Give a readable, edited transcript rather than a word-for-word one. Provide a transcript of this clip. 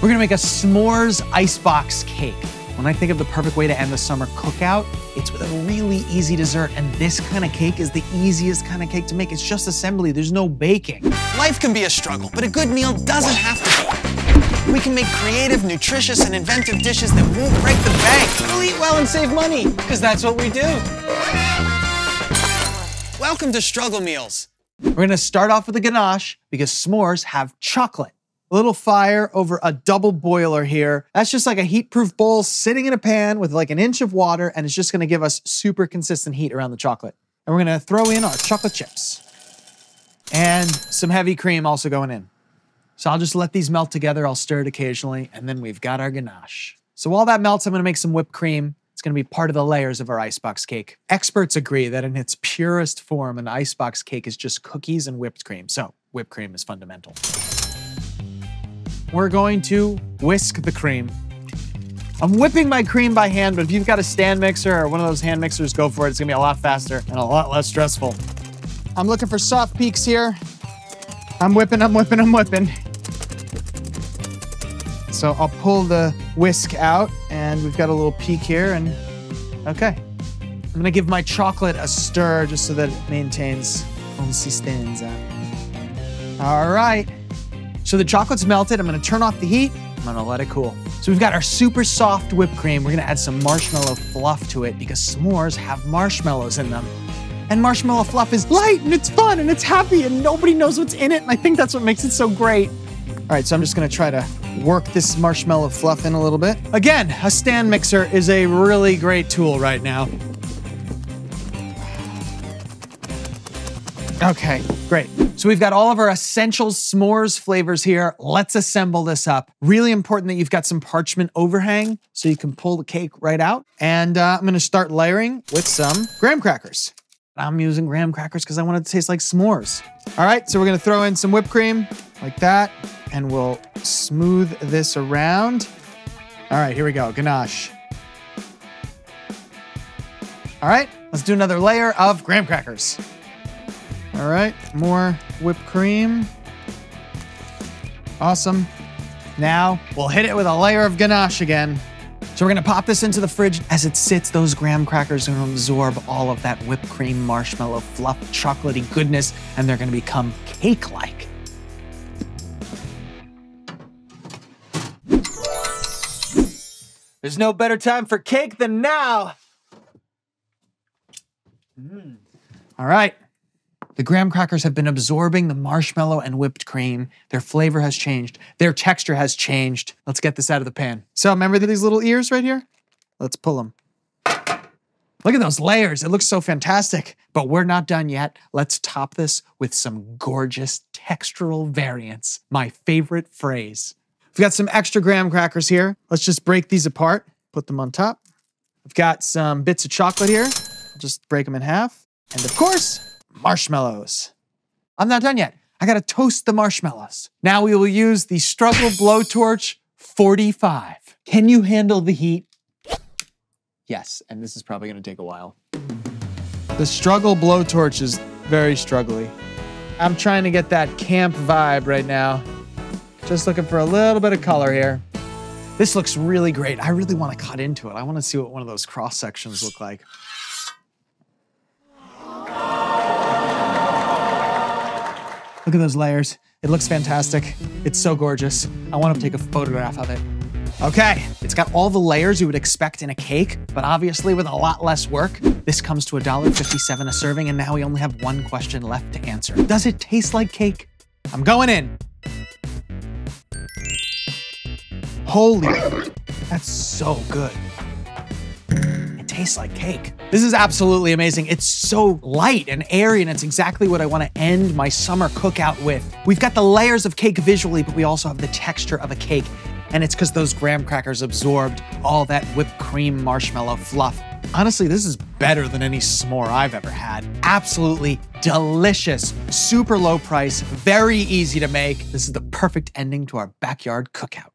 We're gonna make a s'mores icebox cake. When I think of the perfect way to end the summer cookout, it's with a really easy dessert, and this kind of cake is the easiest kind of cake to make. It's just assembly, there's no baking. Life can be a struggle, but a good meal doesn't have to be. We can make creative, nutritious, and inventive dishes that won't break the bank. We'll eat well and save money, because that's what we do. Welcome to Struggle Meals. We're gonna start off with a ganache because s'mores have chocolate. A little fire over a double boiler here. That's just like a heat-proof bowl sitting in a pan with like an inch of water, and it's just gonna give us super consistent heat around the chocolate. And we're gonna throw in our chocolate chips. And some heavy cream also going in. So I'll just let these melt together. I'll stir it occasionally, and then we've got our ganache. So while that melts, I'm gonna make some whipped cream. It's gonna be part of the layers of our icebox cake. Experts agree that in its purest form, an icebox cake is just cookies and whipped cream. So whipped cream is fundamental. We're going to whisk the cream. I'm whipping my cream by hand, but if you've got a stand mixer or one of those hand mixers, go for it. It's gonna be a lot faster and a lot less stressful. I'm looking for soft peaks here. I'm whipping. So I'll pull the whisk out, and we've got a little peak here, and okay. I'm gonna give my chocolate a stir just so that it maintains consistenza. All right. So the chocolate's melted. I'm gonna turn off the heat. I'm gonna let it cool. So we've got our super soft whipped cream. We're gonna add some marshmallow fluff to it because s'mores have marshmallows in them. And marshmallow fluff is light and it's fun and it's happy and nobody knows what's in it. And I think that's what makes it so great. All right, so I'm just gonna try to work this marshmallow fluff in a little bit. Again, a stand mixer is a really great tool right now. Okay, great. So we've got all of our essential s'mores flavors here. Let's assemble this up. Really important that you've got some parchment overhang so you can pull the cake right out. And I'm gonna start layering with some graham crackers. I'm using graham crackers because I want it to taste like s'mores. All right, so we're gonna throw in some whipped cream like that, and we'll smooth this around. All right, here we go, ganache. All right, let's do another layer of graham crackers. All right, more whipped cream. Awesome. Now we'll hit it with a layer of ganache again. So we're gonna pop this into the fridge. As it sits, those graham crackers are gonna absorb all of that whipped cream, marshmallow, fluff, chocolatey goodness, and they're gonna become cake-like. There's no better time for cake than now. All right. The graham crackers have been absorbing the marshmallow and whipped cream. Their flavor has changed. Their texture has changed. Let's get this out of the pan. So remember these little ears right here? Let's pull them. Look at those layers. It looks so fantastic, but we're not done yet. Let's top this with some gorgeous textural variants. My favorite phrase. We've got some extra graham crackers here. Let's just break these apart, put them on top. I've got some bits of chocolate here. I'll just break them in half. And of course, marshmallows. I'm not done yet. I gotta toast the marshmallows. Now we will use the Struggle Blowtorch 45. Can you handle the heat? Yes, and this is probably gonna take a while. The Struggle Blowtorch is very struggly. I'm trying to get that camp vibe right now. Just looking for a little bit of color here. This looks really great. I really wanna cut into it. I wanna see what one of those cross sections look like. Look at those layers. It looks fantastic. It's so gorgeous. I want to take a photograph of it. Okay, it's got all the layers you would expect in a cake, but obviously with a lot less work. This comes to $1.57 a serving, and now we only have one question left to answer. Does it taste like cake? I'm going in. Holy, that's so good. It tastes like cake. This is absolutely amazing. It's so light and airy, and it's exactly what I want to end my summer cookout with. We've got the layers of cake visually, but we also have the texture of a cake, and it's because those graham crackers absorbed all that whipped cream marshmallow fluff. Honestly, this is better than any s'more I've ever had. Absolutely delicious, super low price, very easy to make. This is the perfect ending to our backyard cookout.